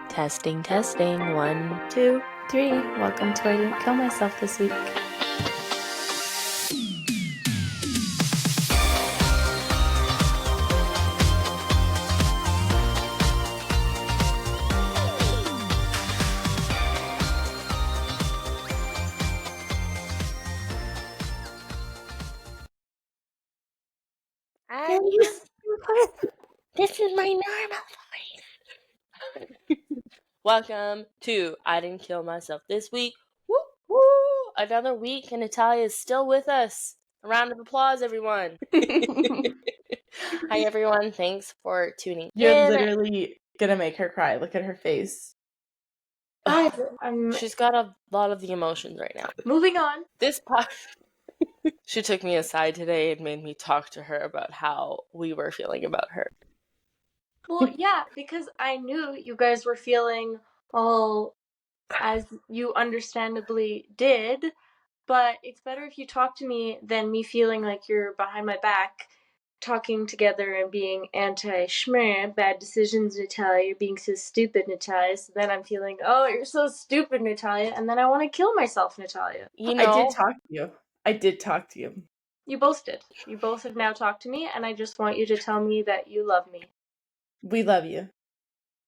Testing, testing. 1, 2, 3. Welcome to I Didn't Kill Myself This Week. This is my normal voice. Welcome to I Didn't Kill Myself This Week. Woo woo! Another week and Natalia is still with us. A round of applause, everyone. Hi, everyone. Thanks for tuning You're in. literally gonna make her cry. Look at her face. She's got a lot of the emotions right now. Moving on. She took me aside today and made me talk to her about how we were feeling about her. Well, yeah, because I knew you guys were feeling all as you understandably did, but it's better if you talk to me than me feeling like you're behind my back talking together and being anti-schmer, bad decisions, Natalia, you're being so stupid, Natalia. So then I'm feeling, oh, you're so stupid, Natalia, and then I want to kill myself, Natalia. You know, I did talk to you. You both did. You both have now talked to me, and I just want you to tell me that you love me. We love you.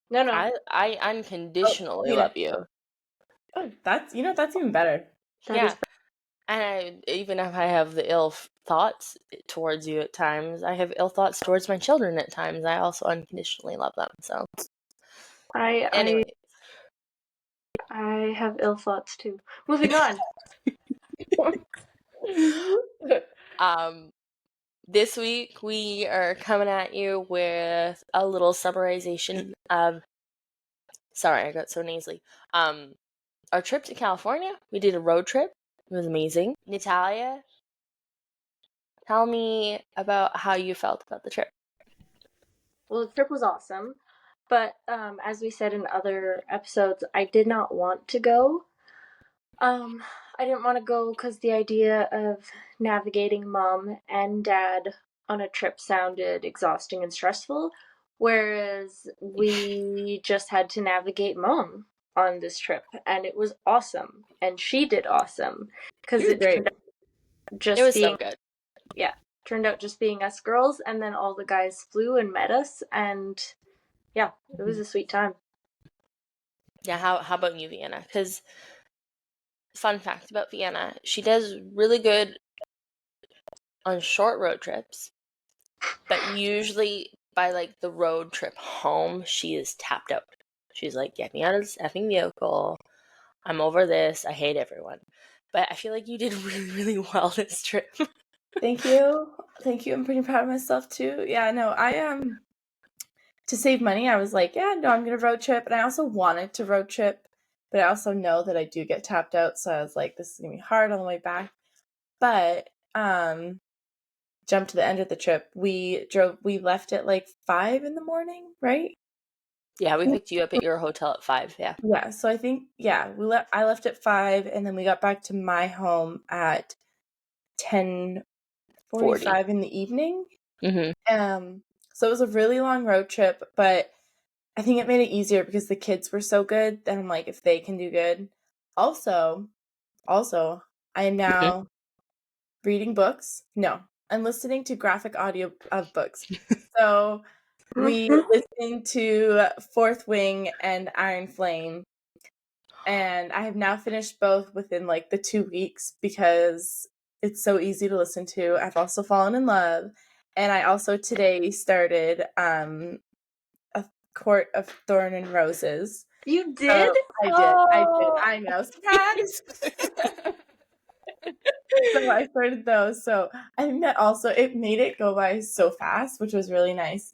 No. I unconditionally love you. Oh, that's even better. Yeah. And even if I have the ill thoughts towards you at times, I have ill thoughts towards my children at times. I also unconditionally love them. So, anyway, I have ill thoughts too. Moving on. This week we are coming at you with a little summarization of. Sorry, I got so nasally. Our trip to California. We did a road trip. It was amazing. Natalia, tell me about how you felt about the trip. Well, the trip was awesome, but as we said in other episodes, I did not want to go. I didn't want to go because the idea of navigating mom and dad on a trip sounded exhausting and stressful, whereas we just had to navigate mom on this trip, and it was awesome, and she did awesome because it turned out just being so good. Yeah, turned out just being us girls, and then all the guys flew and met us, and yeah, it was a sweet time. Yeah, how about you, Vienna? Because fun fact about Vienna, she does really good on short road trips, but usually by like the road trip home, she is tapped out. She's like, get me out of this effing vehicle. I'm over this. I hate everyone. But I feel like you did really, really well this trip. Thank you. I'm pretty proud of myself too. Yeah, no, to save money, I was like, yeah, no, I'm gonna road trip, and I also wanted to road trip, but I also know that I do get tapped out, so I was like, this is gonna be hard on the way back. But jump to the end of the trip. We left at like 5 in the morning, right? Yeah, we picked you up at your hotel at 5. Yeah, so I think I left at 5, and then we got back to my home at 10:45 in the evening. Mm-hmm. So it was a really long road trip, but I think it made it easier because the kids were so good that I'm like, if they can do good. Also, I am now reading books. No, I'm listening to graphic audio of books. So we listened to Fourth Wing and Iron Flame, and I have now finished both within like the 2 weeks because it's so easy to listen to. I've also fallen in love, and I also today started A Court of Thorn and Roses. You did? I did. I know. Surprise! So I started those. So I think that also it made it go by so fast, which was really nice.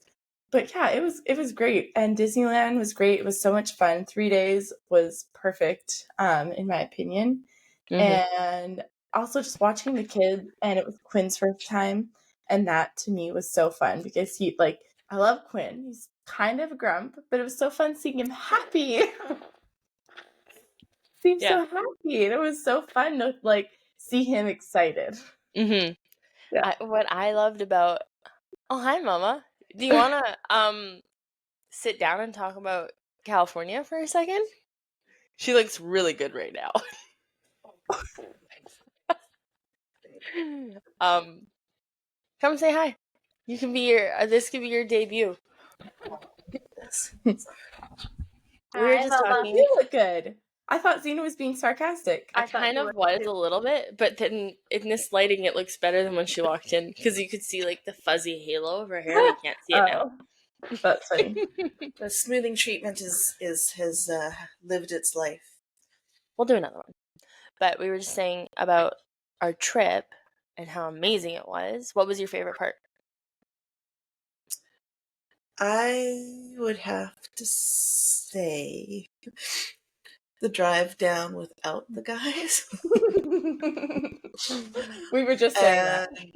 But yeah, it was great. And Disneyland was great. It was so much fun. 3 days was perfect, in my opinion. Mm-hmm. And also just watching the kids, and it was Quinn's first time. And that to me was so fun because I love Quinn. He's kind of a grump, but it was so fun seeing him happy. Seems so happy. And it was so fun to see him excited. Mm-hmm. Yeah. What I loved about... Oh, hi, Mama. Do you want to sit down and talk about California for a second? She looks really good right now. Come say hi. You can be this could be your debut. We were Hi, just Mama. talking. You look good. I thought Zena was being sarcastic. I I thought kind you of would was too. a little bit, but then in this lighting, it looks better than when she walked in because you could see like the fuzzy halo of her hair, and you can't see it now. Oh, that's funny. The smoothing treatment has lived its life. We'll do another one. But we were just saying about our trip and how amazing it was. What was your favorite part? I would have to say the drive down without the guys. We were just saying that. And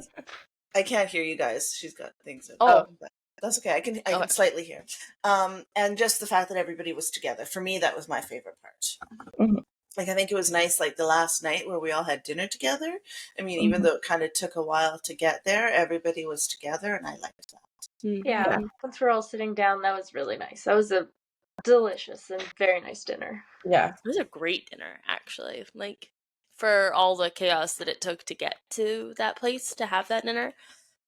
I can't hear you guys. She's got things. Oh. But that's okay. I can Okay. slightly hear. And just the fact that everybody was together. For me, that was my favorite part. Mhm. Like, I think it was nice, like the last night where we all had dinner together. I mean, even Mhm. though it kind of took a while to get there, everybody was together, and I liked that. Yeah, once we're all sitting down, that was really nice. That was a delicious and very nice dinner. Yeah. It was a great dinner, actually. Like, for all the chaos that it took to get to that place to have that dinner.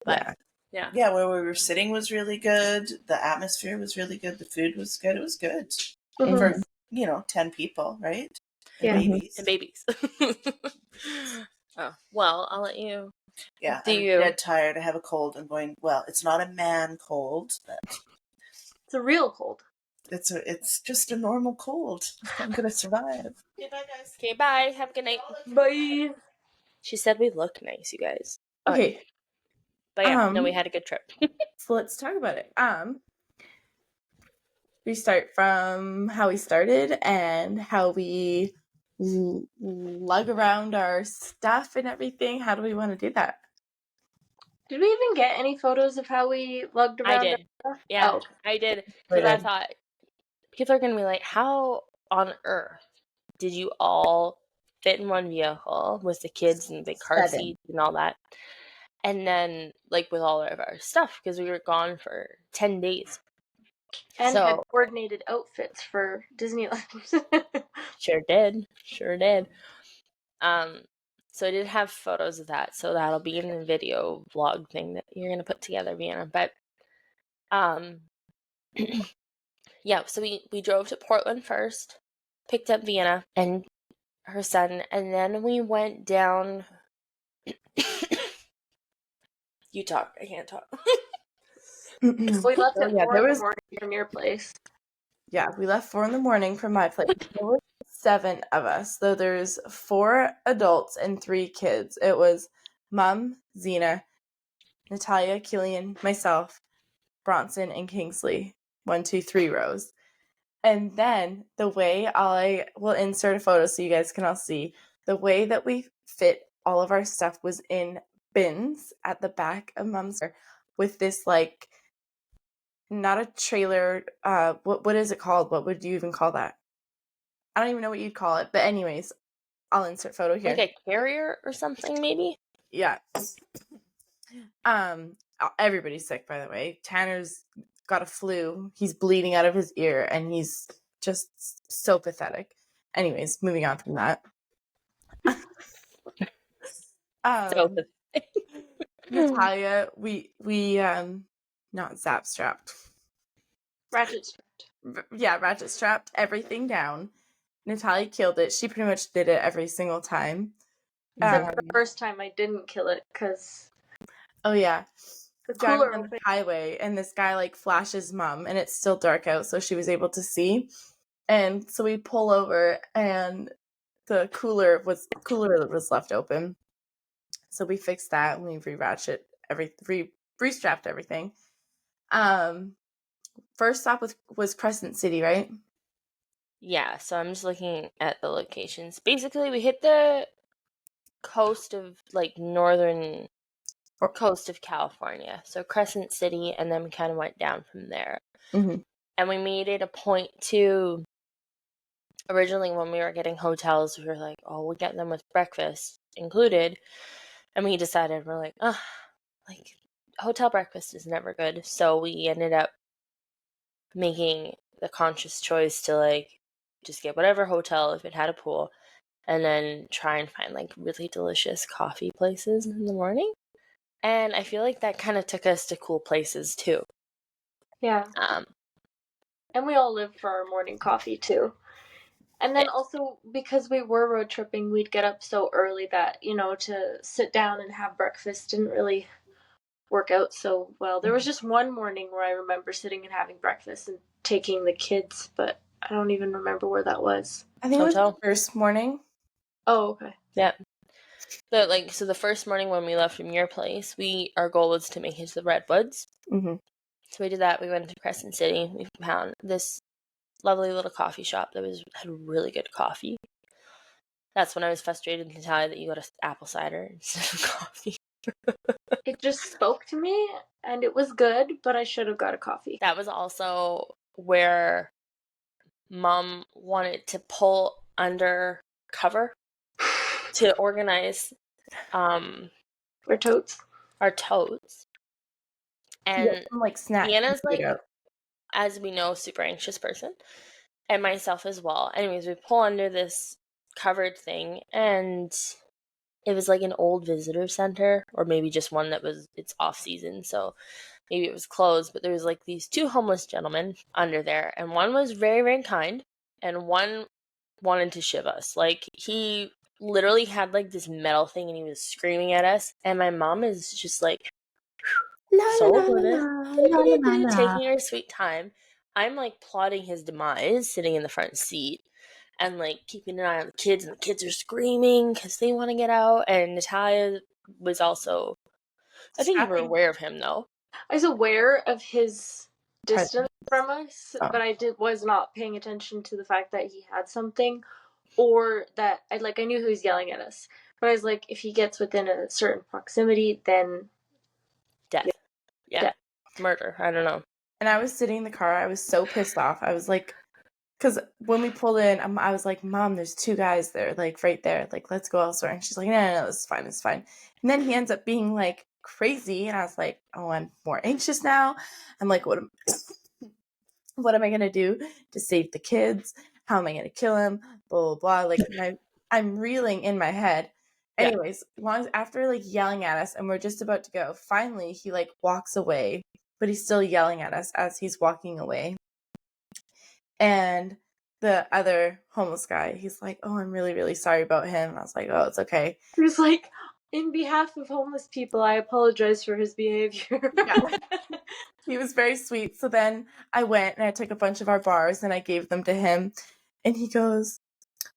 But, yeah. Yeah, where we were sitting was really good. The atmosphere was really good. The food was good. It was good. Mhm. For, 10 people, right? And Yeah. babies. And babies. Oh, well, I'll let you. Yeah, Do I'm you? dead tired. I have a cold. I'm going, well, it's not a man cold, but It's a real cold. it's just a normal cold. I'm going to survive. Okay, bye, guys. Okay, bye. Have a good night. Bye. She said we look nice, you guys. Okay. But yeah, no, we had a good trip. So let's talk about it. We start from how we started and how we lug around our stuff and everything. How do we want to do that? Did we even get any photos of how we lugged around? I did. our stuff? Yeah, Oh. I did. We Because I did. thought people are going to be like, how on earth did you all fit in one vehicle with the kids and the car 7. seats and all that? And then, like, with all of our stuff, because we were gone for 10 days. And So- had coordinated outfits for Disneyland. Sure did. So I did have photos of that, so that'll be in the video vlog thing that you're gonna put together, Vienna. But yeah, so we drove to Portland first, picked up Vienna and her son, and then we went down. You talk, I can't talk. We left at 4 there in the was morning from your place. Yeah, we left 4 in the morning from my place. There were 7 of us, though there's 4 adults and 3 kids. It was Mom, Zena, Natalia, Killian, myself, Bronson, and Kingsley. 1, 2, 3 rows. And then the way I will insert a photo so you guys can all see, the way that we fit all of our stuff was in bins at the back of Mom's car with this, like, not a trailer, what is it called? What would you even call that? I don't even know what you'd call it, but anyways, I'll insert photo here. Like a carrier or something, maybe? Yeah. Everybody's sick, by the way. Tanner's got a flu. He's bleeding out of his ear, and he's just so pathetic. Anyways, moving on from that. So Natalia, we not zap strapped. Ratchet strapped. Yeah, ratchet strapped everything down. Natalia killed it. She pretty much did it every single time. Except for the first time I didn't kill it because Oh yeah, the driving cooler on the opened. highway, and this guy like flashes Mom, and it's still dark out, so she was able to see. And so we pull over, and the cooler was left open. So we fixed that, and we restrapped everything. First stop was Crescent City, right? yeah, so I'm just looking at the locations. Basically, we hit the coast of, like, northern coast of California. So Crescent City, and then we kind of went down from there. Mm-hmm. And we made it a point to, originally when we were getting hotels, we were like, oh, we'll get them with breakfast included. And we decided, we're like, like, hotel breakfast is never good. So we ended up making the conscious choice to like just get whatever hotel if it had a pool, and then try and find like really delicious coffee places in the morning. And I feel like that kind of took us to cool places too. Yeah. And we all live for our morning coffee too. And then also, because we were road tripping, we'd get up so early that, to sit down and have breakfast didn't really work out so well. There was just one morning where I remember sitting and having breakfast and taking the kids, but I don't even remember where that was. I think it was Hotel. the first morning. Oh, okay. Yeah. So the first morning when we left from your place, our goal was to make it to the Redwoods. Mm-hmm. So we did that. We went to Crescent City. We found this lovely little coffee shop that had really good coffee. That's when I was frustrated to tell you that you got apple cider instead of coffee. It just spoke to me, and it was good, but I should have got a coffee. That was also where Mom wanted to pull under cover to organize Our totes. And some, like, snacks. Deanna's like, as we know, super anxious person, and myself as well. Anyways, we pull under this covered thing, and it was like an old visitor center, or maybe just one it's off season, so maybe it was closed, but there was like these two homeless gentlemen under there, and one was very, very kind, and one wanted to shiv us. Like, he literally had like this metal thing and he was screaming at us, and my mom is just like taking her sweet time. I'm like plotting his demise, sitting in the front seat and like keeping an eye on the kids, and the kids are screaming because they want to get out. And Natalia was also, I think you were aware of him though. I was aware of his distance from us, Oh. but I was not paying attention to the fact that he had something, or that I knew he was yelling at us. But I was like, if he gets within a certain proximity, then death. Yeah. Murder. I don't know. And I was sitting in the car. I was so pissed off. I was like, because when we pulled in, I was like, Mom, there's two guys there, like right there. Like, let's go elsewhere. And she's like, no, it's fine. It's fine. And then he ends up being like crazy. And I was like, oh, I'm more anxious now. I'm like, what am I going to do to save the kids? How am I going to kill him? Blah, blah, blah. Like, I'm reeling in my head. Yeah. Anyways, after like yelling at us and we're just about to go, finally he like walks away, but he's still yelling at us as he's walking away. And the other homeless guy, he's like, oh, I'm really, really sorry about him. And I was like, oh, it's okay. He was like, in behalf of homeless people, I apologize for his behavior. Yeah. He was very sweet. So then I went and I took a bunch of our bars and I gave them to him. And he goes,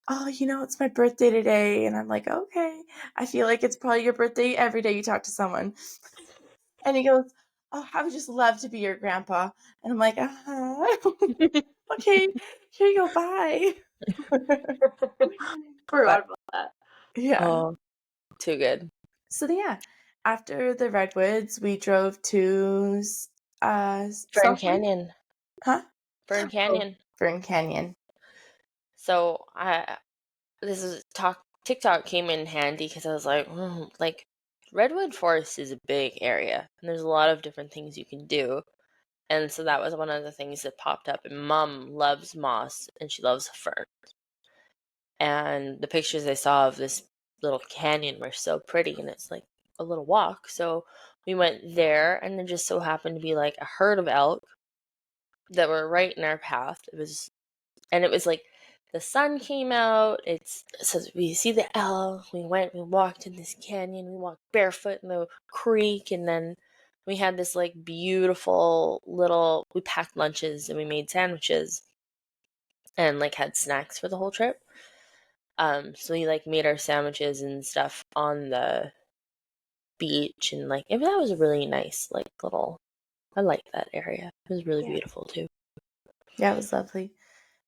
oh, it's my birthday today. And I'm like, okay. I feel like it's probably your birthday every day you talk to someone. And he goes, oh, I would just love to be your grandpa. And I'm like, okay, here you go, bye. Forgot about that. Yeah. Oh, too good. So yeah, after the Redwoods, we drove to Fern Canyon. Huh? Fern Canyon. Fern Canyon. So TikTok came in handy because I was like, Redwood Forest is a big area and there's a lot of different things you can do. And so that was one of the things that popped up. And Mom loves moss and she loves ferns. And the pictures I saw of this little canyon were so pretty, and it's like a little walk. So we went there, and there just so happened to be like a herd of elk that were right in our path. It was like the sun came out. So we see the elk. We walked in this canyon. We walked barefoot in the creek, and then we had this like beautiful we packed lunches and we made sandwiches and like had snacks for the whole trip. So we like made our sandwiches and stuff on the beach, and like that was a really nice like I like that area. It was really beautiful too. Yeah, it was lovely.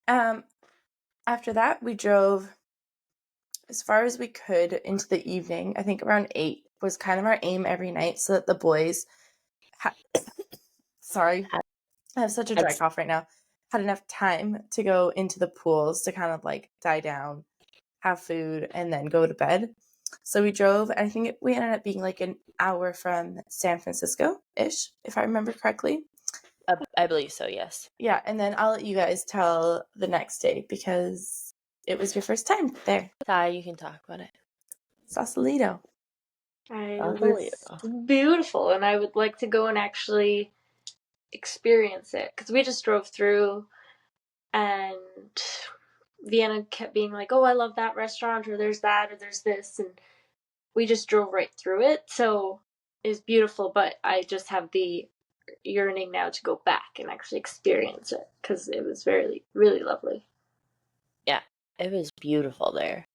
After that, we drove as far as we could into the evening. I think around 8 was kind of our aim every night, so that the boys sorry, I have such a dry cough right now. Had enough time to go into the pools to kind of like die down, have food, and then go to bed. So we drove, and I think we ended up being like an hour from San Francisco-ish, if I remember correctly. I believe so, yes. Yeah, and then I'll let you guys tell the next day because it was your first time there. Ty, you can talk about it. Sausalito. It was beautiful, and I would like to go and actually experience it because we just drove through, and Vienna kept being like, "Oh, I love that restaurant," or "There's that," or "There's this," and we just drove right through it. So it's beautiful, but I just have the yearning now to go back and actually experience it because it was really, really lovely. Yeah, it was beautiful there.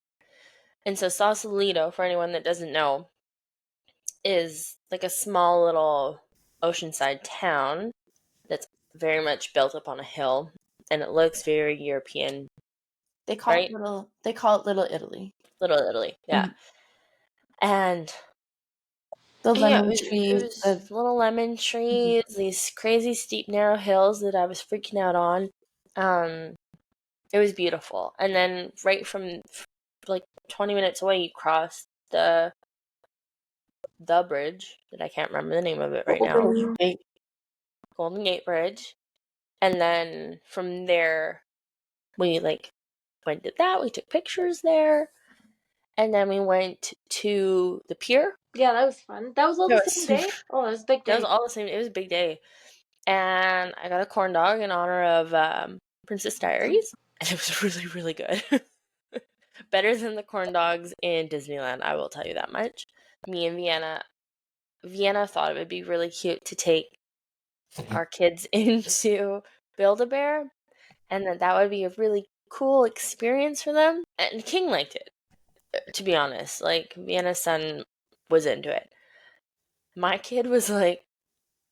And so Sausalito, for anyone that doesn't know, is like a small little oceanside town that's very much built up on a hill, and it looks very European. They call right? it Little Italy. Little Italy, yeah. And The yeah, lemon it trees. was little lemon trees, these crazy steep narrow hills that I was freaking out on. It was beautiful. And then right from like 20 minutes away, you cross the bridge that I can't remember the name of it right now. Golden Gate Bridge. And then from there, we like went to that. We took pictures there. And then we went to the pier. Yeah, that was fun. That was all the same day? Oh, that was a big day. That was all the same. It was a big day. And I got a corn dog in honor of Princess Diaries. And it was really, really good. Better than the corn dogs in Disneyland, I will tell you that much. Me and Vienna thought it would be really cute to take our kids into Build-A-Bear, and that would be a really cool experience for them. And King liked it, to be honest. Like, Vienna's son was into it. My kid was like,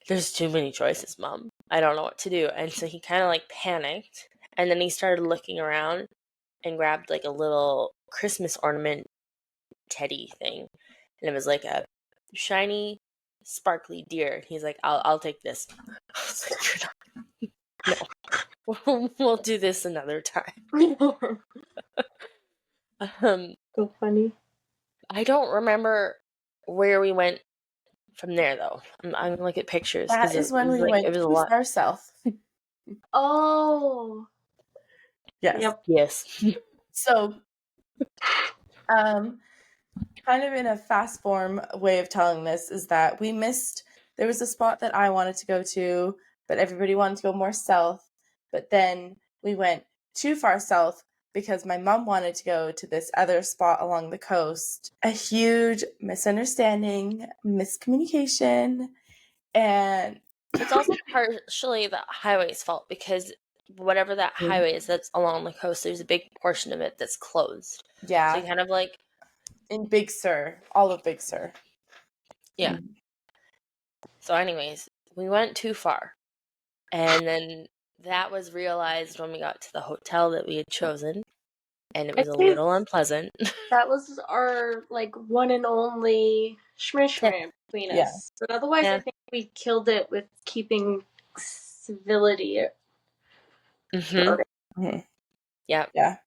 there's too many choices, Mom. I don't know what to do. And so he kind of like panicked, and then he started looking around and grabbed like a little Christmas ornament teddy thing, and it was like a shiny, sparkly deer. He's like, "I'll take this." I was like, "You're not. No, we'll do this another time." So funny. I don't remember where we went from there though. I'm gonna look at pictures. That is when we went too far south. Oh. Yes. Yep. Yes. So, kind of in a fast form way of telling this is that we missed. There was a spot that I wanted to go to, but everybody wanted to go more south. But then we went too far south because my mom wanted to go to this other spot along the coast. A huge misunderstanding, miscommunication, and it's also partially the highway's fault because whatever that highway is that's along the coast, there's a big portion of it that's closed. Yeah. So you kind of like in Big Sur, all of Big Sur. Yeah. So anyways, we went too far. And then that was realized when we got to the hotel that we had chosen. And it was a little unpleasant. That was our like one and only schmish between us. But otherwise I think we killed it with keeping civility. Mm-hmm. Yeah. Yeah.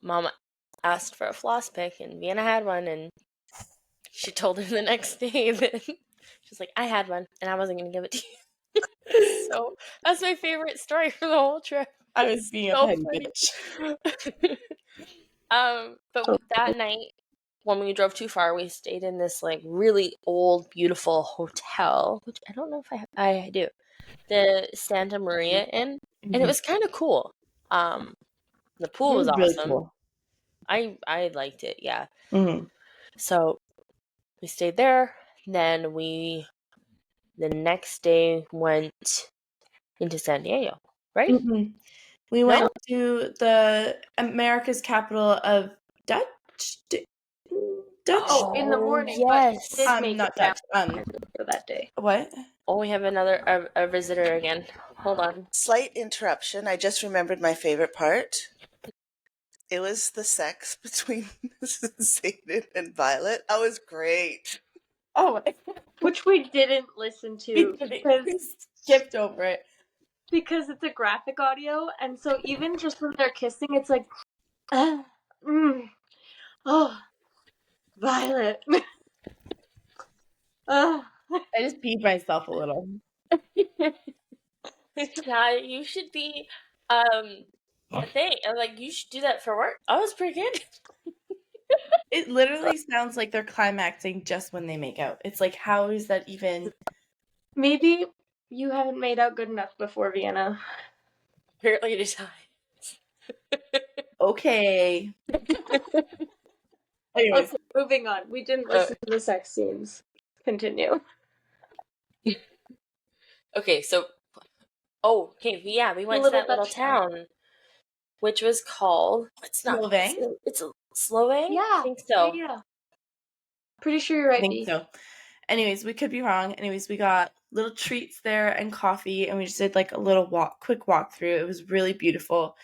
Mama asked for a floss pick and Vienna had one, and she told her the next day that she's like, I had one and I wasn't gonna give it to you. So that's my favorite story for the whole trip. I was being a petty bitch. But that night when we drove too far, we stayed in this like really old, beautiful hotel, which I don't know if I do, the Santa Maria Inn, and it was kind of cool. The pool was awesome. Really cool. I liked it, yeah. So we stayed there. Then the next day went into San Diego, right? We went to the America's capital of Dutch. Oh, in the morning. Yes. But did not Dutch. For that day. What? Oh, we have another a visitor again. Hold on. Slight interruption. I just remembered my favorite part. It was the sex between Zayden and Violet. That was great. Oh, which we didn't listen to because we skipped over it because it's a graphic audio, and so even just when they're kissing, it's like, oh, Violet. I just peed myself a little. Yeah, you should be a thing. I'm like, you should do that for work. Oh, it's pretty good. It literally sounds like they're climaxing just when they make out. It's like, how is that even? Maybe you haven't made out good enough before, Vienna. Apparently it is high. Okay. Anyways, Okay, moving on. We didn't listen to the sex scenes. Continue. Okay, so yeah, we went to Little that little Dutch town. town, which was called Slovang? It's Slovang? Yeah. I think so. Yeah. Pretty sure you're I right, think B. so. Anyways, we could be wrong. Anyways, we got little treats there and coffee, and we just did like a little quick walkthrough. It was really beautiful,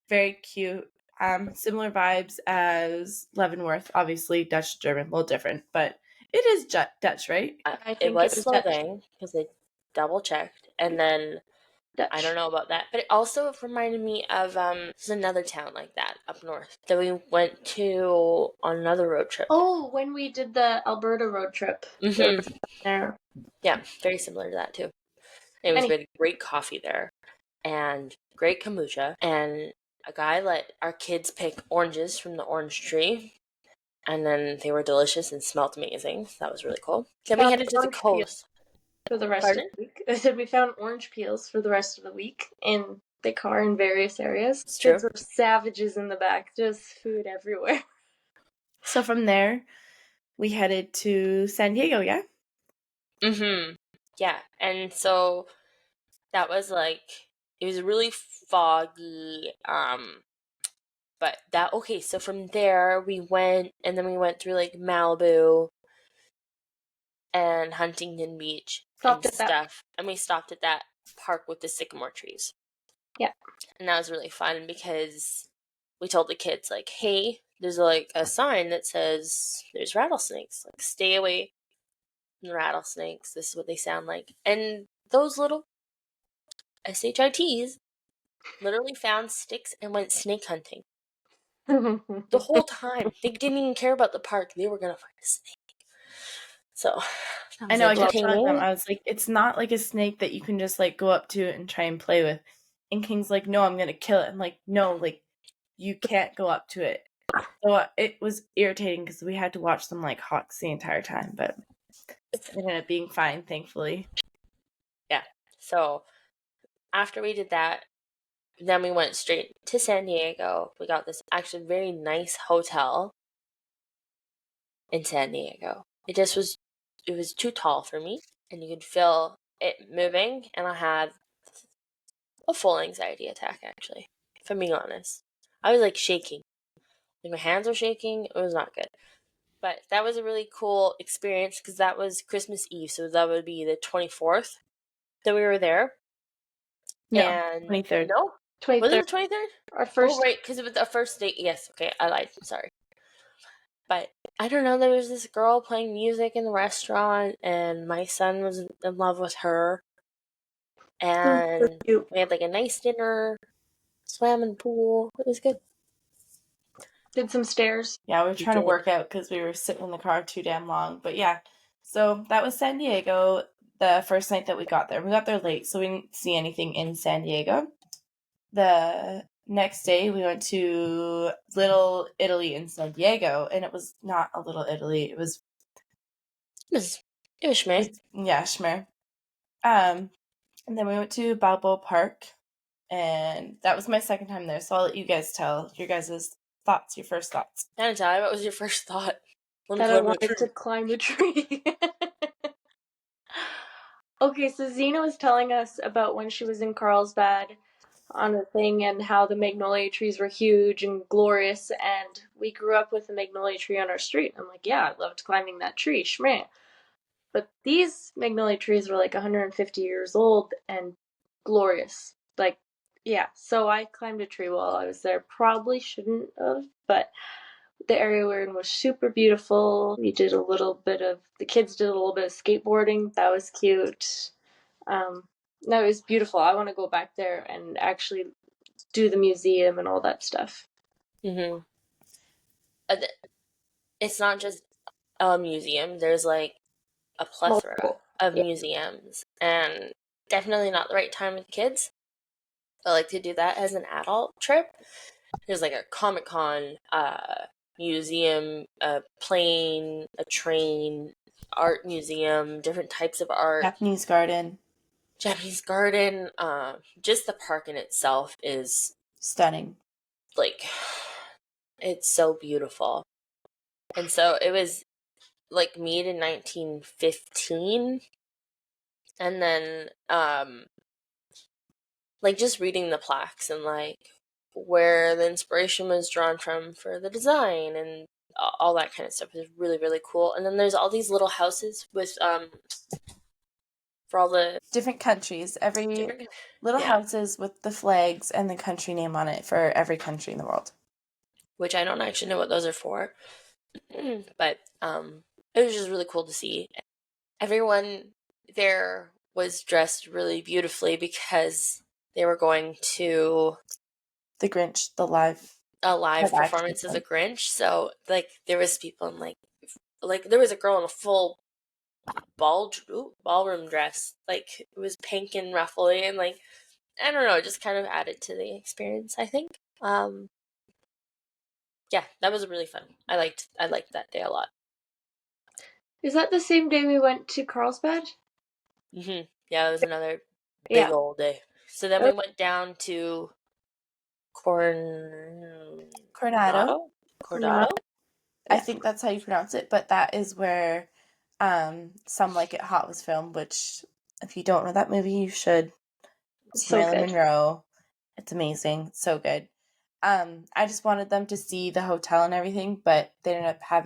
very cute. Similar vibes as Leavenworth, obviously Dutch German, a little different, but it is Dutch, right? I It think was it was Dutch. Slovang because they double checked, and then Dutch. I don't know about that, but it also reminded me of there's another town like that up north that we went to on another road trip. Oh, when we did the Alberta road trip. Mm-hmm. There. Yeah, very similar to that too. Anyways, we had great coffee there and great kombucha, and a guy let our kids pick oranges from the orange tree, and then they were delicious and smelled amazing. So that was really cool. Then we headed to the coast. For the rest of the week. I said we found orange peels for the rest of the week in the car in various areas. It's true. Kids were savages in the back, just food everywhere. So from there, we headed to San Diego, yeah? Mm-hmm. Yeah, and so that was like, it was really foggy, but so from there we went, and then we went through like Malibu and Huntington Beach and stuff, and we stopped at that park with the sycamore trees. Yeah. And that was really fun because we told the kids, like, hey, there's like a sign that says there's rattlesnakes, like, stay away from the rattlesnakes, this is what they sound like. And those little SHITs literally found sticks and went snake hunting. The whole time. They didn't even care about the park. They were going to find a snake. So, I know, I kept telling them, I was like, it's not like a snake that you can just like go up to and try and play with. And King's like, no, I'm going to kill it. I'm like, no, like, you can't go up to it. So it was irritating because we had to watch them like hawks the entire time, but it ended up being fine, thankfully. Yeah. So after we did that, then we went straight to San Diego. We got this actually very nice hotel in San Diego. It was too tall for me, and you could feel it moving, and I had a full anxiety attack, actually, if I'm being honest. I was like shaking. Like my hands were shaking. It was not good. But that was a really cool experience because that was Christmas Eve, so that would be the 24th that we were there. No, and 23rd. No? 23rd. Was it the 23rd? Our first. Oh, right, because it was our first date. Yes, okay, I lied. I'm sorry. But I don't know, there was this girl playing music in the restaurant, and my son was in love with her. And we had like a nice dinner, swam in the pool. It was good. Did some stairs. Yeah, we were trying to work out because we were sitting in the car too damn long. But yeah, so that was San Diego the first night that we got there. We got there late, so we didn't see anything in San Diego. The next day, we went to Little Italy in San Diego, and it was not a Little Italy. It was Schmer. Yeah, Schmer. And then we went to Balboa Park, and that was my second time there. So I'll let you guys tell your guys' thoughts, your first thoughts. Natalia, what was your first thought? That I wanted to climb a tree. Okay, so Zena was telling us about when she was in Carlsbad on a thing and how the magnolia trees were huge and glorious, and we grew up with a magnolia tree on our street. I'm like, yeah, I loved climbing that tree, shmeh. But these magnolia trees were like 150 years old and glorious. Like, yeah, so I climbed a tree while I was there. Probably shouldn't have, but the area we're in was super beautiful. We did the kids did a little bit of skateboarding. That was cute. No, it was beautiful. I want to go back there and actually do the museum and all that stuff. Mm-hmm. It's not just a museum. There's like a plethora of museums, and definitely not the right time with kids. I like to do that as an adult trip. There's like a Comic-Con, museum, a plane, a train, art museum, different types of art. Japanese garden. Japanese garden. Just the park in itself is Stunning. like, it's so beautiful. And so it was like made in 1915. And then, like just reading the plaques and like where the inspiration was drawn from for the design and all that kind of stuff is really, really cool. And then there's all these little houses with, for all the different countries. Every different, little yeah, houses with the flags and the country name on it for every country in the world. which I don't actually know what those are for. But it was just really cool to see. Everyone there was dressed really beautifully because they were going to The Grinch, the live a live action performance of the thing. Grinch. So like there was people in like there was a girl in a full ballroom dress. Like it was pink and ruffly and like I don't know, it just kind of added to the experience, I think. Yeah, that was really fun. I liked that day a lot. Is that the same day we went to Carlsbad? Yeah, it was another big Yeah. old day. So then we went down to Coronado. Coronado? I think that's how you pronounce it, but that is where Some Like It Hot was filmed, which if you don't know that movie, you should. It's So Marilyn good. Monroe. It's amazing. So good. I just wanted them to see the hotel and everything, but they ended up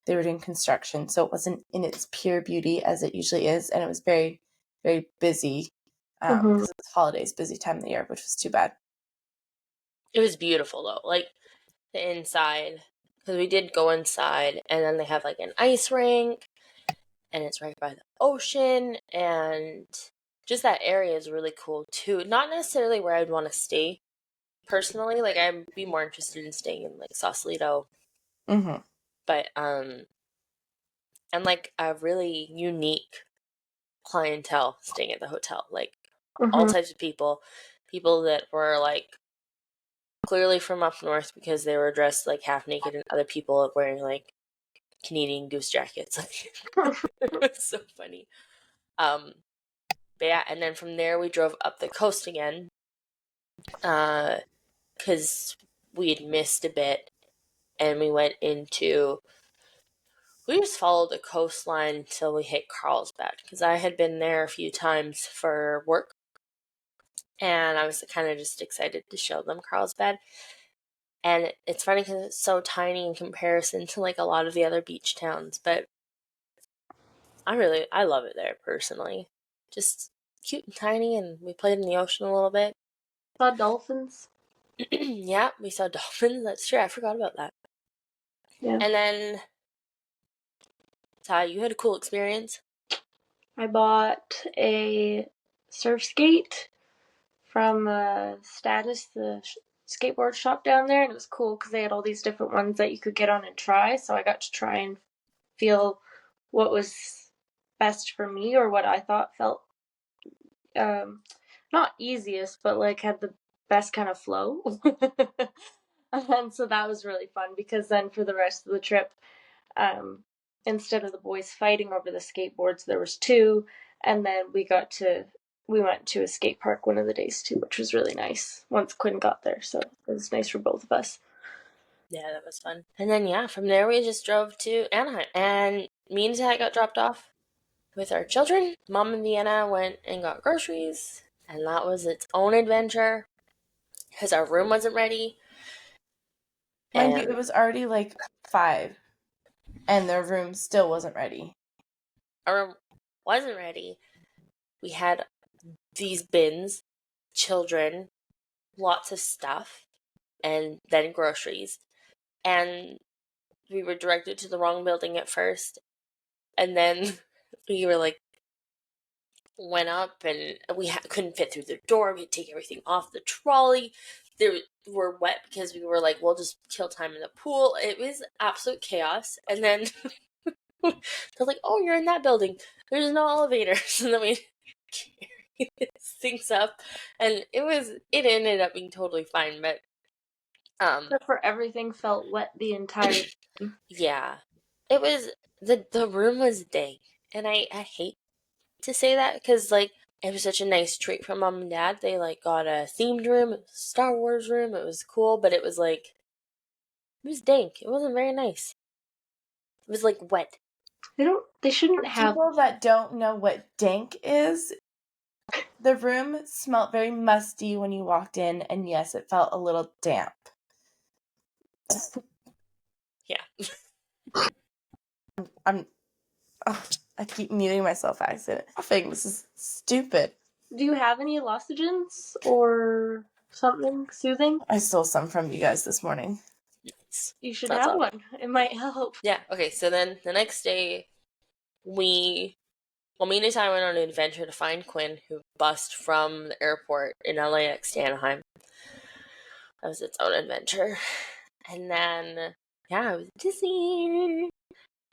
they were doing construction, so it wasn't in its pure beauty as it usually is, and it was very, very busy because it's holidays, busy time of the year, which was too bad. It was beautiful though, like the inside, because we did go inside, and then they have like an ice rink, and it's right by the ocean, and just that area is really cool too. Not necessarily where I'd want to stay personally. Like I'd be more interested in staying in like Sausalito, Mm-hmm. but and like a really unique clientele staying at the hotel, like all types of people that were like clearly from up north because they were dressed like half naked, and other people wearing like Canadian Goose jackets. It was so funny. But yeah, and then from there we drove up the coast again, because we had missed a bit, and we went into. We just followed the coastline until we hit Carlsbad, because I had been there a few times for work, and I was kind of just excited to show them Carlsbad. And it's funny because it's so tiny in comparison to like a lot of the other beach towns, but I love it there personally. Just cute and tiny, and we played in the ocean a little bit. Saw dolphins. Yeah, we saw dolphins. That's true. I forgot about that. Yeah. And then, Ty, you had a cool experience. I bought a surf skate from Status, the skateboard shop down there, and it was cool because they had all these different ones that you could get on and try. So I got to try and feel what was best for me or what I thought felt not easiest, but like had the best kind of flow. And so that was really fun because then for the rest of the trip, instead of the boys fighting over the skateboards, there was two, and then we went to a skate park one of the days too, which was really nice once Quinn got there. So it was nice for both of us. Yeah, that was fun. And then, yeah, from there we just drove to Anaheim. And me and Ty got dropped off with our children. Mom and Vienna went and got groceries. And that was its own adventure because our room wasn't ready. Mind you, And it was already like 5, and their room still wasn't ready. our room wasn't ready. We had these bins, children, lots of stuff, and then groceries. And we were directed to the wrong building at first. And then we were like, went up, and we couldn't fit through the door. We had to take everything off the trolley. They were wet because we were like, we'll just kill time in the pool. It was absolute chaos. And then they're like, oh, you're in that building. There's no elevators. And then we things up, and it ended up being totally fine. But Except for everything felt wet the entire time. yeah, it was the room was dank, and I hate to say that because like it was such a nice treat from mom and dad. They like got a themed room, a Star Wars room. It was cool, but it was like it was dank. It wasn't very nice. It was like wet. They shouldn't have. People that don't know what dank is, the room smelled very musty when you walked in, and yes, it felt a little damp. Yeah. I keep muting myself by accident. I think this is stupid. Do you have any lozenges or something soothing? I stole some from you guys this morning. You should That's have all. one. It might help. Yeah. Okay. So then the next day, me and Ty went on an adventure to find Quinn, who bussed from the airport in LAX to Anaheim. That was its own adventure. And then, yeah, it was Disney.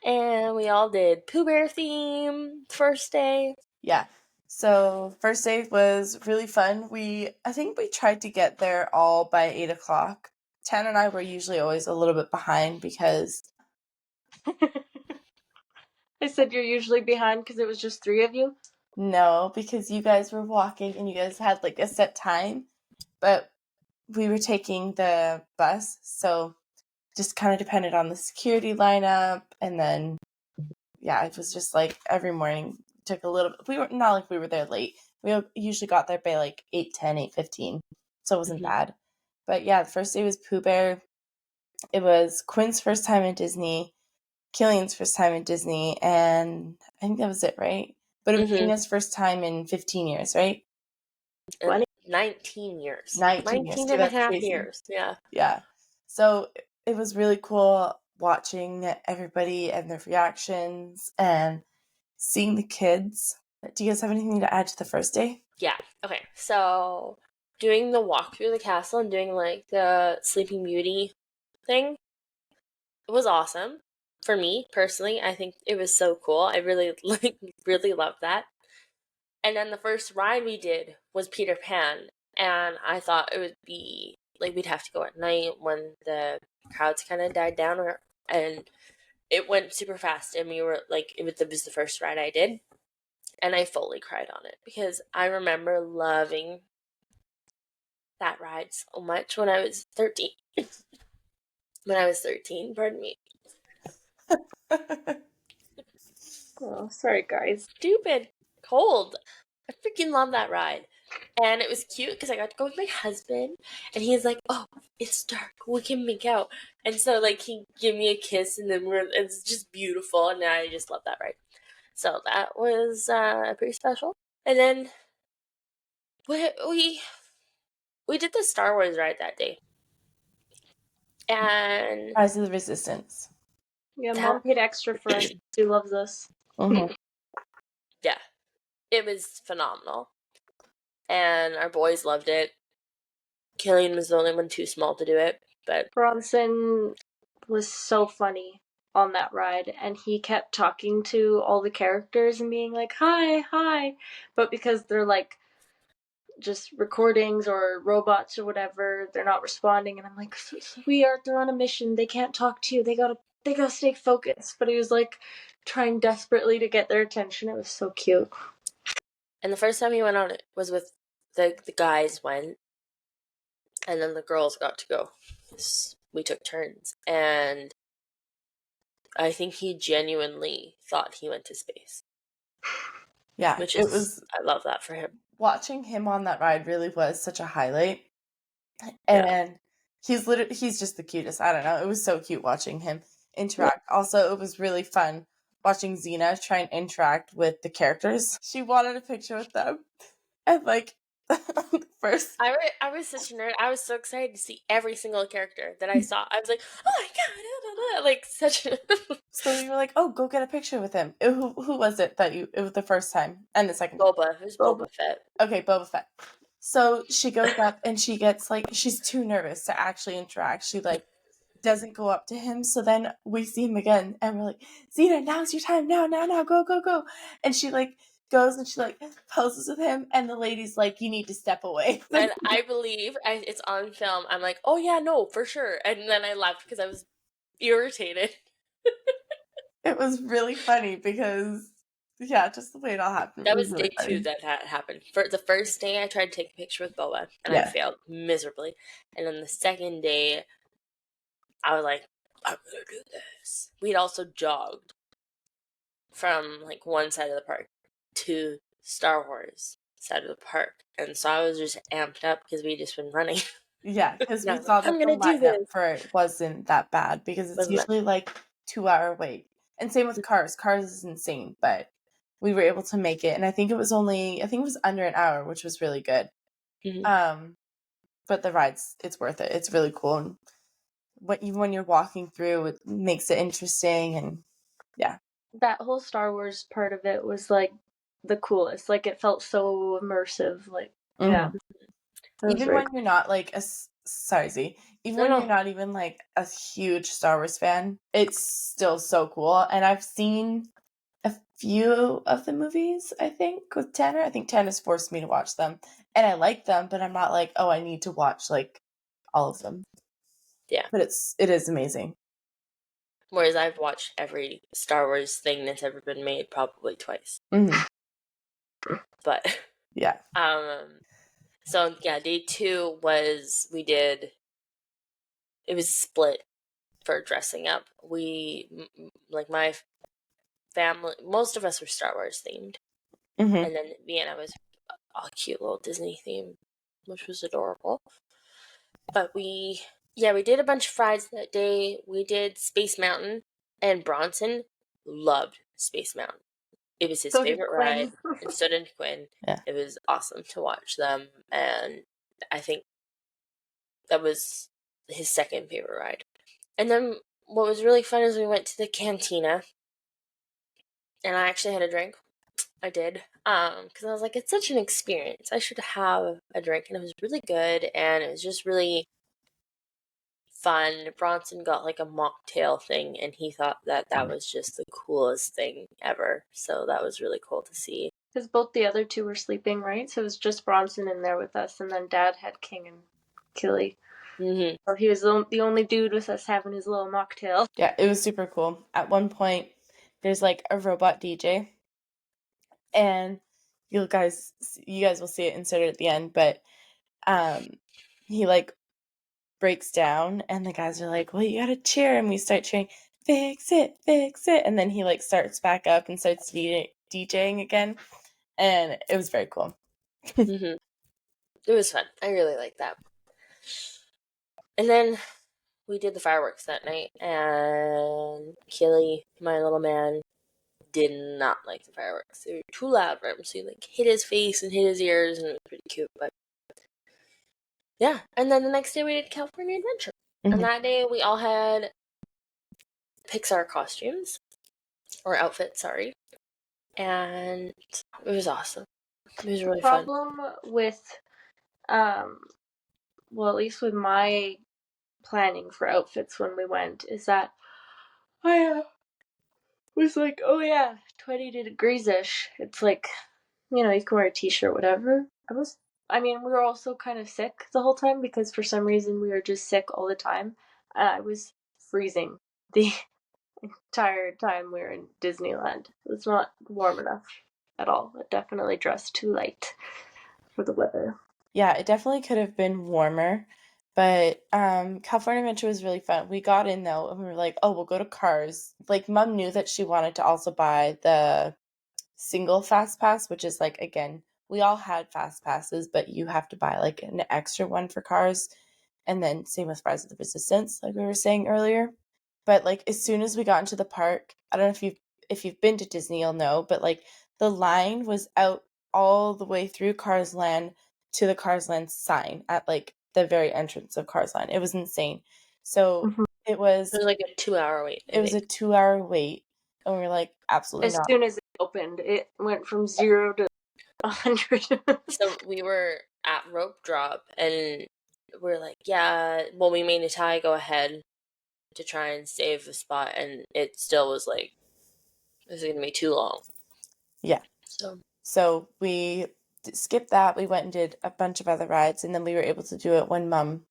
And we all did Pooh Bear theme first day. Yeah. So first day was really fun. I think we tried to get there all by 8 o'clock. Tan and I were usually always a little bit behind because I said you're usually behind because it was just 3 of you. because you guys were walking and you guys had like a set time, but we were taking the bus, so just kind of depended on the security lineup. And then yeah, it was just like every morning took a little. We were not like we were there late. We usually got there by like 8:10, 8:15, so it wasn't bad. But yeah, the first day was Pooh Bear. It was Quinn's first time in Disney, Killian's first time in Disney, and I think that was it, right? But it was Ina's first time in 15 years, right? 19 years. 19 years. and Dude, a that's half crazy. years. Yeah. Yeah. So it was really cool watching everybody and their reactions and seeing the kids. Do you guys have anything to add to the first day? Yeah. Okay. So doing the walk through the castle and doing like the Sleeping Beauty thing, it was awesome. For me personally, I think it was so cool. I really really loved that. And then the first ride we did was Peter Pan, and I thought it would be like we'd have to go at night when the crowds kind of died down, and it went super fast. And we were like, it was the first ride I did, and I fully cried on it because I remember loving that ride so much when I was 13. Pardon me. Oh, sorry, guys. Stupid. Cold. I freaking love that ride. And it was cute because I got to go with my husband, and he's like, "Oh, it's dark. We can make out." And so, like, he gave me a kiss, and then it's just beautiful, and I just love that ride. So that was pretty special. And then we did the Star Wars ride that day, and Rise of the Resistance. Yeah, Mom paid extra for us. She loves us. Mm-hmm. yeah, it was phenomenal. And our boys loved it. Killian was the only one too small to do it, but Bronson was so funny on that ride, and he kept talking to all the characters and being like, "Hi, hi," but because they're like just recordings or robots or whatever, they're not responding, and I'm like, "Sweetheart, they're on a mission. They can't talk to you. They gotta stay focused." But he was like trying desperately to get their attention. It was so cute. And the first time he went on it was with the guys went, and then the girls got to go. We took turns, and I think he genuinely thought he went to space. Yeah, Which it is, was. I love that for him. Watching him on that ride really was such a highlight, and he's just the cutest. I don't know. It was so cute watching him interact. Also, it was really fun watching Xena try and interact with the characters. She wanted a picture with them, and like first, I was such a nerd. I was so excited to see every single character that I saw. I was like, oh my god, like such a so we were like, oh, go get a picture with him. Who was it that it was the first time and the second time? Boba. It was Boba Fett. Okay, Boba Fett. So she goes up and she gets like, she's too nervous to actually interact. She like doesn't go up to him. So then we see him again and we're like, Xena, now's your time. Now, go. And she like goes and she like poses with him, and the lady's like, "You need to step away." And I believe it's on film. I'm like, oh yeah, no, for sure. And then I left because I was irritated. It was really funny because, yeah, just the way it all happened. That It was was really day funny. 2 that happened. For the first day, I tried to take a picture with Boa, and I Yeah. failed miserably. And then the second day, I was like, I'm gonna do this. We'd also jogged from like one side of the park to Star Wars side of the park, and so I was just amped up because we'd just been running. Yeah, because And I we was saw like, that I'm the gonna do lineup this. for it wasn't that bad because it's Wasn't that? usually like 2-hour wait. And same with Cars. Cars is insane, but we were able to make it, and I think it was under an hour, which was really good. Mhm. But the rides, it's worth it. It's really cool, and even when you're walking through, it makes it interesting, and yeah. That whole Star Wars part of it was like the coolest. Like it felt so immersive. Like yeah, Mhm. that was Even very when you're not like sorry, Z. Even No, when you're no. not even like a huge Star Wars fan, it's still so cool. And I've seen a few of the movies, I think, with Tanner. I think Tanner's forced me to watch them. And I like them, but I'm not like, oh, I need to watch like all of them. Yeah. But it is amazing. Whereas I've watched every Star Wars thing that's ever been made probably twice. Mhm. But Yeah. so yeah, day 2 was it was split for dressing up. Like my family, most of us were Star Wars themed, Mhm. and then Vienna was a cute little Disney theme, which was adorable. But we did a bunch of rides that day. We did Space Mountain, and Bronson loved Space Mountain. It was his so did favorite ride, Quinn. and so did Quinn. Yeah. It was awesome to watch them, and I think that was his second favorite ride. And then what was really fun is we went to the cantina, and I actually had a drink. I did, because I was like, it's such an experience. I should have a drink, and it was really good, and it was just really fun. Bronson got like a mocktail thing, and he thought that was just the coolest thing ever. So that was really cool to see. Because both the other two were sleeping, right? So it was just Bronson in there with us, and then Dad had King and Killy. Mm-hmm. Or he was the only dude with us having his little mocktail. Yeah, it was super cool. At one point, there's like a robot DJ, and you guys will see it inserted at the end, but he like breaks down, and the guys are like, well, you gotta cheer, and we start cheering, fix it, and then he like starts back up and starts DJing again, and it was very cool. Mm-hmm. It was fun. I really liked that. And then we did the fireworks that night, and Killy, my little man, did not like the fireworks. They were too loud for him, so he like hit his face and hit his ears, and it was pretty cute. But yeah, and then the next day we did California Adventure, and Mhm. that day we all had Pixar costumes or outfits, sorry, and it was awesome. It was really fun. Problem with, well, at least with my planning for outfits when we went, is that I was like, oh yeah, 20 degrees ish. It's like, you can wear a t-shirt, whatever. I mean, we were also kind of sick the whole time because for some reason we were just sick all the time. I was freezing the entire time we were in Disneyland. It was not warm enough at all. I definitely dressed too light for the weather. Yeah, it definitely could have been warmer, but California Adventure was really fun. We got in though, and we were like, oh, we'll go to Cars. Like, Mom knew that she wanted to also buy the single fast pass, which is like, again, we all had fast passes, but you have to buy like an extra one for Cars, and then same with Rise of the Resistance, like we were saying earlier. But like as soon as we got into the park, I don't know if you've been to Disney, you'll know, but like the line was out all the way through Cars Land to the Cars Land sign at like the very entrance of Cars Land. It was insane. So Mhm. it was It was like a 2-hour wait, I it was a think. 2-hour wait, and we were like, absolutely As not. soon as it opened, it went from 0 to 100. So we were at rope drop, and we're like, yeah, well, we made a tie go ahead to try and save the spot, and it still was like, this is going to be too long. Yeah. So So we skipped that. We went and did a bunch of other rides, and then we were able to do it when Mom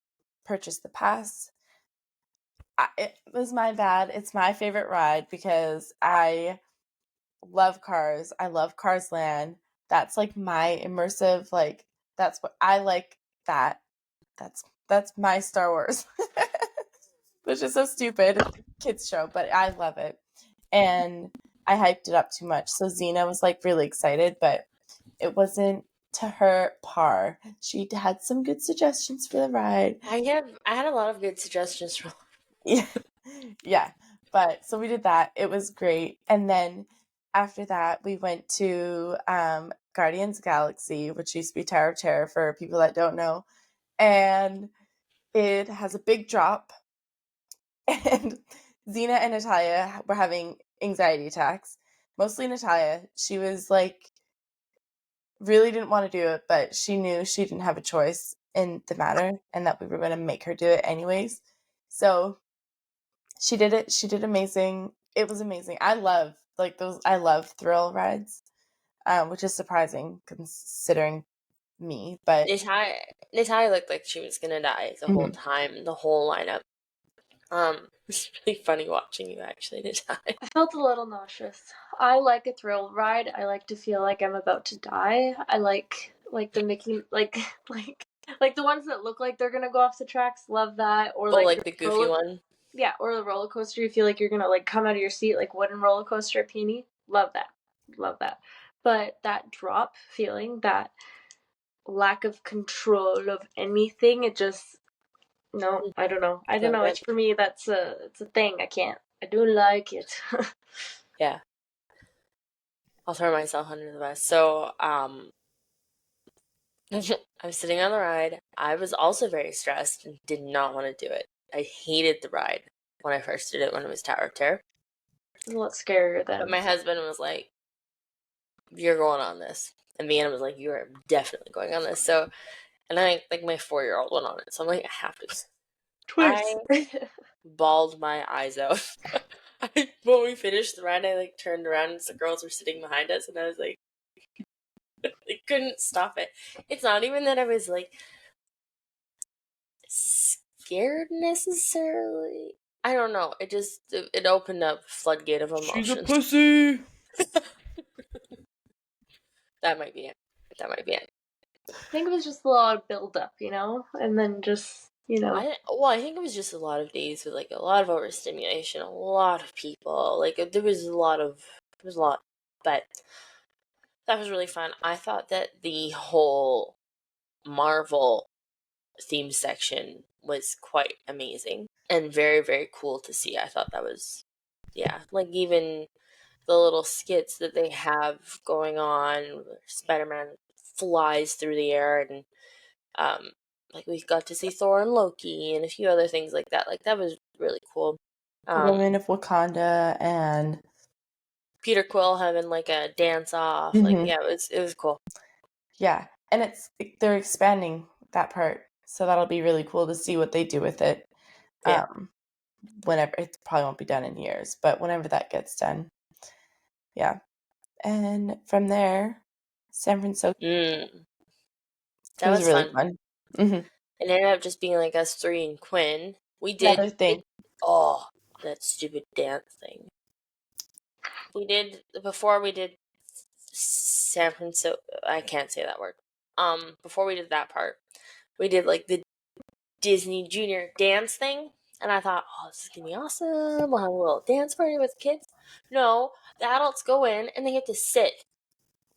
purchased the pass. It was my bad. It's my favorite ride because I love Cars. I love Cars Land. That's like my immersive, like that's what I like. That's my Star Wars. Which is so stupid. It's a kids show, but I love it. And I hyped it up too much. So Xena was like really excited, but it wasn't to her par. She had some good suggestions for the ride. I had a lot of good suggestions from. Yeah. Yeah. But so we did that. It was great. And then after that, we went to Guardians Galaxy, which used to be Tower of Terror for people that don't know. And it has a big drop. And Xena and Natalia were having anxiety attacks. Mostly Natalia. She was like, really didn't want to do it, but she knew she didn't have a choice in the matter and that we were going to make her do it anyways. So she did it. She did amazing. It was amazing. I love thrill rides, which is surprising considering me, but Natalia looked like she was gonna die the whole time, the whole lineup. It's really funny watching you actually, Natalia. I felt a little nauseous. I like a thrill ride. I like to feel like I'm about to die. I like the Mickey like the ones that look like they're gonna go off the tracks. Love that. Or like the goofy one. Yeah, or the roller coaster. You feel like you're gonna like come out of your seat, like wooden roller coaster at Peony. Love that. Love that. But that drop feeling, that lack of control of anything, it just no, I don't know. I don't know. It's for me. It's a thing. I don't like it. Yeah. I'll throw myself under the bus. So, I was sitting on the ride. I was also very stressed and did not want to do it. I hated the ride when I first did it when it was Tower of Terror. It's a lot scarier then. But my husband was like, "You're going on this," and Vienna was like, "You are definitely going on this." So, and I like my 4-year-old went on it, so I'm like, I have to. Twice. I bawled my eyes out. When we finished the ride, I like turned around and the girls were sitting behind us, and I was like, I couldn't stop it. It's not even that I was like scared necessarily. I don't know. It opened up a floodgate of emotions. She's a pussy. That might be it. I think it was just a lot of build up, and then just I think it was just a lot of days with like a lot of overstimulation, a lot of people. Like there was a lot, but that was really fun. I thought that the whole Marvel theme section was quite amazing and very, very cool to see. I thought that was, like even the little skits that they have going on, where Spider-Man flies through the air, and like we got to see Thor and Loki and a few other things like that. Like that was really cool. Women of Wakanda and Peter Quill having like a dance off. Like it was cool. Yeah, and they're expanding that part, so that'll be really cool to see what they do with it. Yeah. Whenever it probably won't be done in years, but whenever that gets done, yeah. And from there, San Francisco. That was really fun. Mm-hmm. It ended up just being like us three and Quinn. We did Another thing. that stupid dance thing. Before we did San Francisco. I can't say that word. Before we did that part, we did like the Disney Junior dance thing, and I thought, oh, this is gonna be awesome. We'll have a little dance party with kids. No, the adults go in and they get to sit,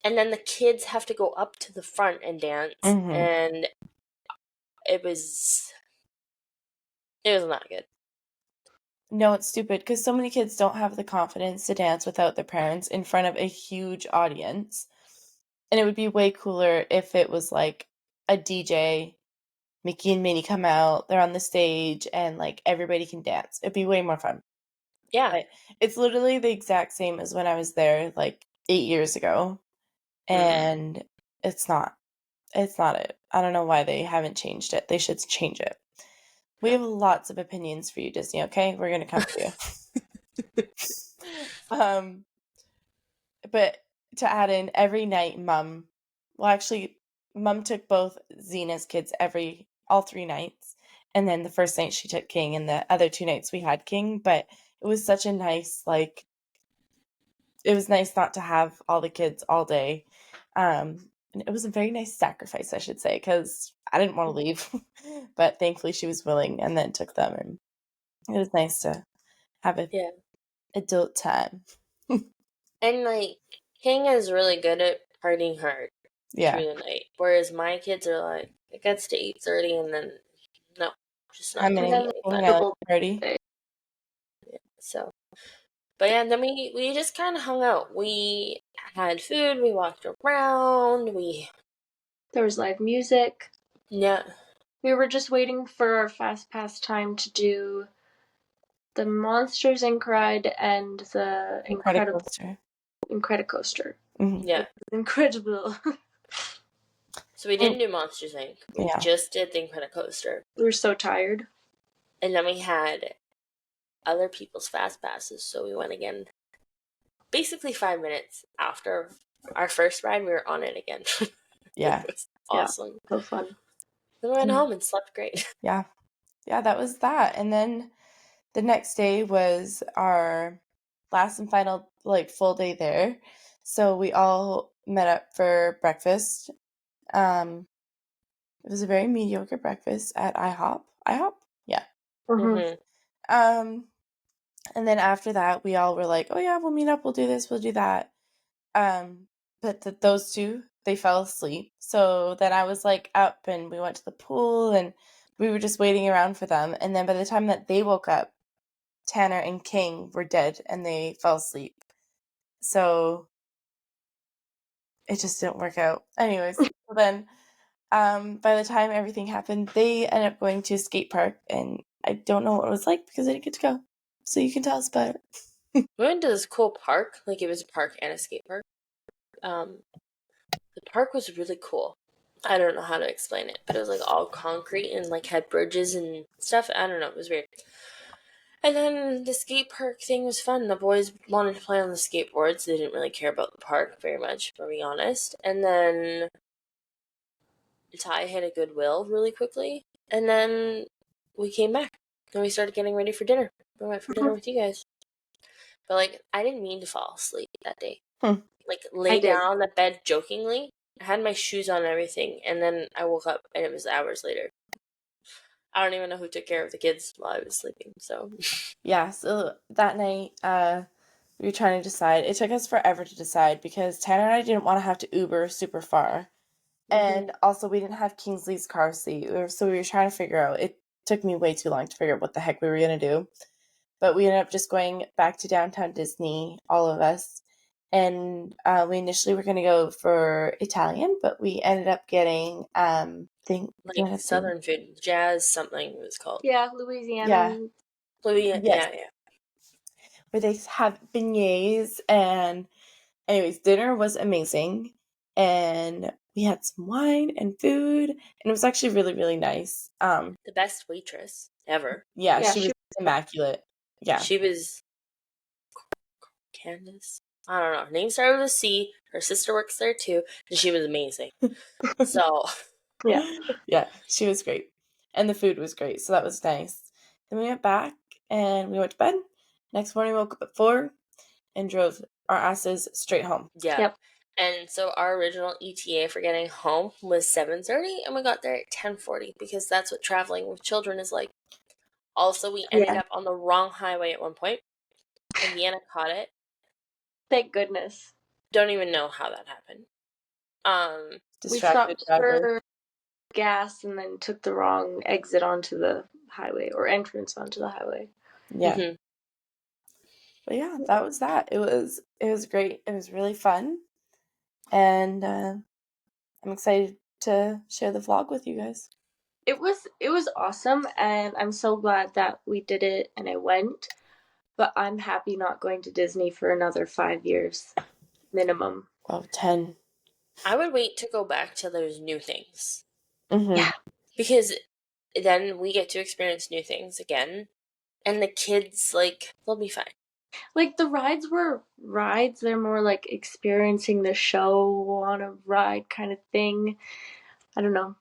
and then the kids have to go up to the front and dance, and it was not good. No, it's stupid because so many kids don't have the confidence to dance without their parents in front of a huge audience. And it would be way cooler if it was like a DJ, Mickey and Minnie come out, they're on the stage, and like everybody can dance. It'd be way more fun. Yeah. But it's literally the exact same as when I was there like 8 years ago. And it's not it. I don't know why they haven't changed it. They should change it. We have lots of opinions for you, Disney, okay? We're gonna come to you. But to add in, every night Mom took both Zena's kids all 3 nights. And then the first night she took King, and the other 2 nights we had King. But it was such a nice, it was nice not to have all the kids all day. And it was a very nice sacrifice, I should say, because I didn't want to leave. But thankfully she was willing and then took them. And it was nice to have a adult time. And King is really good at partying hard Yeah. through the night, whereas my kids are like, it gets to 8:30 and then no, just How not many? doing then anything. Party? Yeah, so, but yeah, then we just kind of hung out. We had food. We walked around. There was live music. Yeah. We were just waiting for our fast pass time to do the Monsters Inc. ride and the Incredicoaster. Incredicoaster. Mm-hmm. Yeah. Incredible. So we didn't do Monsters Inc. We Yeah. just did the Incredicoaster. We were so tired. And then we had other people's fast passes, so we went again. Basically 5 minutes after our first ride, we were on it again. Yeah. It was awesome. So fun. Then we went home and slept great. Yeah. Yeah, that was that. And then the next day was our last and final full day there. So we all met up for breakfast. It was a very mediocre breakfast at IHOP. IHOP? Yeah. Mm-hmm. And then after that, we all were like, oh yeah, we'll meet up, we'll do this, we'll do that. But those two, they fell asleep. So then I was up, and we went to the pool, and we were just waiting around for them. And then by the time that they woke up, Tanner and King were dead, and they fell asleep. So it just didn't work out. Anyways, so then by the time everything happened, they ended up going to a skate park, and I don't know what it was like because I didn't get to go. So you can tell us about it. We went to this cool park. It was a park and a skate park. The park was really cool. I don't know how to explain it, but it was all concrete and had bridges and stuff. I don't know, it was weird. And then the skate park thing was fun. The boys wanted to play on the skateboards. They didn't really care about the park very much, to be honest. And then Ty hit a Goodwill really quickly. And then we came back. Then we started getting ready for dinner. We went for dinner with you guys. But I didn't mean to fall asleep that day. Lay down on the bed jokingly. I had my shoes on and everything, and then I woke up and it was hours later. I don't even know who took care of the kids while I was sleeping, so. Yeah, so that night, we were trying to decide. It took us forever to decide because Tanner and I didn't want to have to Uber super far. And also we didn't have Kingsley's car seat, so we were trying to figure out. It took me way too long to figure out what the heck we were going to do. But we ended up just going back to downtown Disney, all of us. And we initially were going to go for Italian, but we ended up getting Southern food, jazz something it was called. Yeah, Louisiana. Yeah. Yeah. Where they have beignets, and anyways, dinner was amazing. And we had some wine and food, and it was actually really, really nice. The best waitress ever. Yeah, she was immaculate. Yeah. She was Candace. I don't know. Her name started with a C. Her sister works there too, and she was amazing. So yeah, she was great, and the food was great, so that was nice. Then we went back and we went to bed. Next morning, we woke up at 4 and drove our asses straight home. Yeah. Yep. And so our original ETA for getting home was 7:30, and we got there at 10:40 because that's what traveling with children is like. Also, we ended up on the wrong highway at one point, and Vienna caught it. Thank goodness. Don't even know how that happened. We stopped for gas and then took the wrong exit onto the highway or entrance onto the highway. Yeah. Mm-hmm. But yeah, that was that. It was great. It was really fun, and I'm excited to share the vlog with you guys. It was awesome, and I'm so glad that we did it and I went. But I'm happy not going to Disney for another 5 years minimum. Oh, 10. I would wait to go back till there's new things. Mm-hmm. Yeah. Because then we get to experience new things again. And the kids, they'll be fine. Like, the rides were rides. They're more like experiencing the show on a ride kind of thing. I don't know.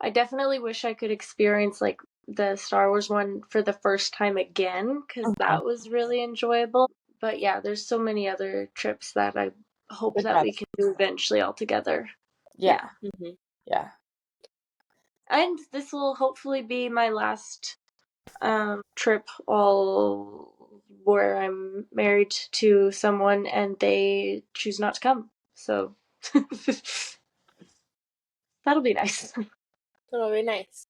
I definitely wish I could experience like the Star Wars one for the first time again, because that was really enjoyable. But yeah, there's so many other trips that I hope that we can do eventually all together. Yeah. Mhm. Yeah. And this will hopefully be my last trip all where I'm married to someone and they choose not to come. So that'll be nice. That'll be nice.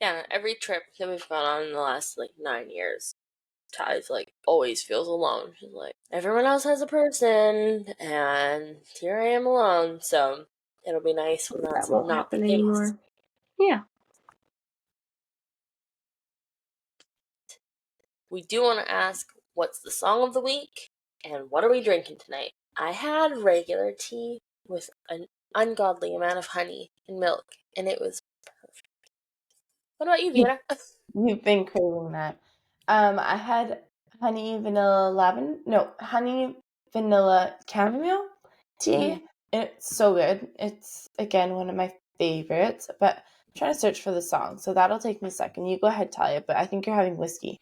Yeah, every trip that we've gone on in the last like 9 years, Ty's like always feels alone. She's like, everyone else has a person, and here I am alone. So it'll be nice when that's That won't not the happen case. anymore. Yeah. We do want to ask, what's the song of the week, and what are we drinking tonight? I had regular tea with an ungodly amount of honey and milk, and it was perfect. What about you, Vienna? You've been craving that. I had honey vanilla chamomile tea. It's so good. It's again one of my favorites, but I'm trying to search for the song, so that'll take me a second. You go ahead, Talia, but I think you're having whiskey.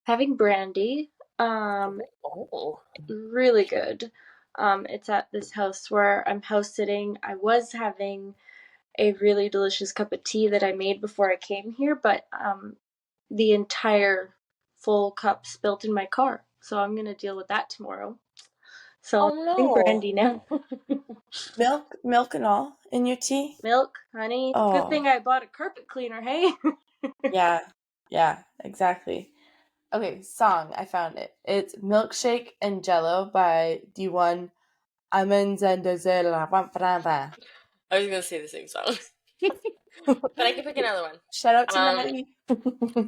Having brandy. Oh. Really good. It's at this house where I'm house sitting. I was having a really delicious cup of tea that I made before I came here, but the entire full cup spilt in my car. So I'm gonna deal with that tomorrow. So Oh I'm having no. brandy now. Milk and all in your tea? Milk, honey. Oh. Good thing I bought a carpet cleaner, hey? Yeah, exactly. Okay, song, I found it. It's Milkshake and Jello by D1 Amenzendezela. I was gonna say the same song. But I can pick another one. Shout out to Maddie.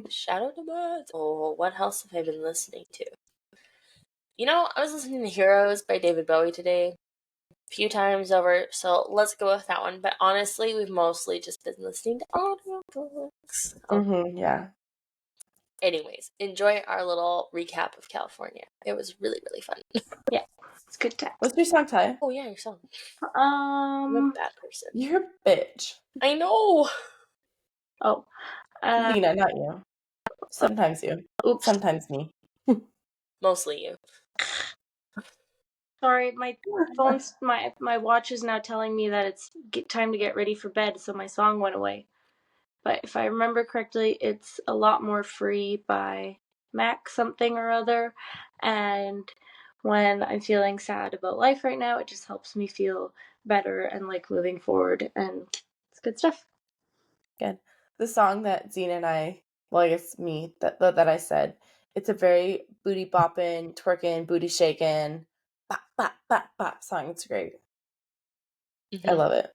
Shout out to Mads. Oh, what else have I been listening to? You know, I was listening to Heroes by David Bowie today a few times over, so let's go with that one. But honestly, we've mostly just been listening to audiobooks. Yeah. Anyways, enjoy our little recap of California. It was really, really fun. Yeah, it's good time. What's your song, Ty? Oh yeah, your song. I'm a bad person. You're a bitch. I know. Oh. Lena, not you. Sometimes you. Oops. Sometimes me. Mostly you. Sorry, my phone's my watch is now telling me that it's time to get ready for bed, so my song went away. But if I remember correctly, it's A Lot More Free by Mac something or other. And when I'm feeling sad about life right now, it just helps me feel better and like moving forward, and it's good stuff. Good. The song that Zena and I, well, I guess me, that I said, it's a very booty bopping, twerking, booty shaking, bop, bop, bop, bop song. It's great. I love it.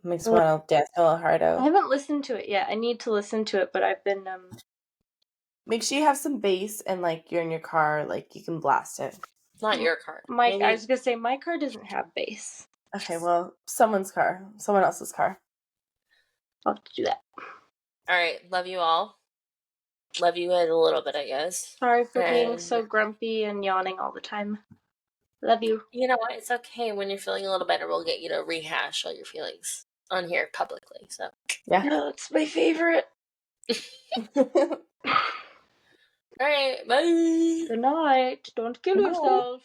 Makes me want to dance a little hard out. I haven't listened to it yet. I need to listen to it, but I've been Make sure you have some bass and like you're in your car, like you can blast it. Not your car. Mike, I was gonna say my car doesn't have bass. Okay, well, someone else's car. I'll have to do that. Alright, love you all. Love you guys a little bit, I guess. Sorry for being so grumpy and yawning all the time. Love you. You know what? It's okay. When you're feeling a little better, we'll get you to rehash all your feelings on here publicly. So Yeah. It's my favorite. Alright, bye. Good night. Don't kill yourself.